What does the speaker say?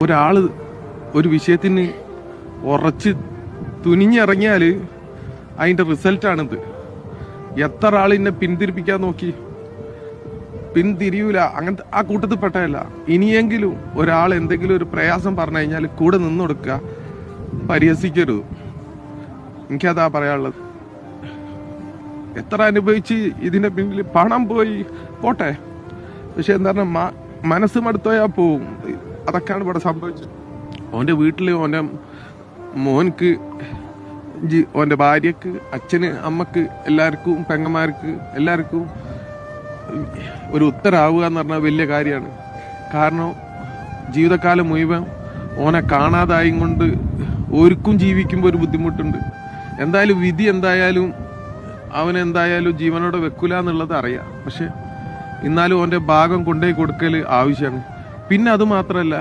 ഒരാള് ഒരു വിഷയത്തിന് ഉറച്ച് തുനിഞ്ഞിറങ്ങിയാൽ അതിൻ്റെ റിസൾട്ടാണിത്. എത്ര ആളിന്നെ പിന്തിരിപ്പിക്കാൻ നോക്കി, പിന്തിരിയൂല. അങ്ങനത്തെ ആ കൂട്ടത്തിൽ പെട്ടതല്ല. ഇനിയെങ്കിലും ഒരാൾ എന്തെങ്കിലും ഒരു പ്രയാസം പറഞ്ഞു കഴിഞ്ഞാൽ കൂടെ നിന്ന് കൊടുക്കുക, പരിഹസിക്കരുത്. എനിക്കതാ പറയാനുള്ളത്. എത്ര അനുഭവിച്ച് ഇതിന്റെ പിന്നിൽ പണം പോട്ടെ, പക്ഷെ എന്താ പറഞ്ഞാൽ മനസ്സ് മടുത്തോയാ പോവും. അതൊക്കെയാണ് ഇവിടെ സംഭവിച്ചത്. ഓൻ്റെ വീട്ടിൽ ഓൻ്റെ മോൻക്ക്, ഓൻ്റെ ഭാര്യക്ക്, അച്ഛന്, അമ്മക്ക്, എല്ലാവർക്കും, പെങ്ങന്മാർക്ക് എല്ലാവർക്കും ഒരു ഉത്തരാവുക എന്ന് പറഞ്ഞാൽ വലിയ കാര്യമാണ്. കാരണം ജീവിതകാലം മുഴുവൻ ഓനെ കാണാതായും കൊണ്ട് ഓർക്കും ജീവിക്കുമ്പോൾ ഒരു ബുദ്ധിമുട്ടുണ്ട്. എന്തായാലും വിധി എന്തായാലും അവനെന്തായാലും ജീവനോടെ വെക്കൂല എന്നുള്ളത് അറിയാം. പക്ഷെ എന്നാലും ഓൻ്റെ ഭാഗം കൊണ്ടുപോയി കൊടുക്കൽ ആവശ്യമാണ്. പിന്നെ അത് മാത്രമല്ല,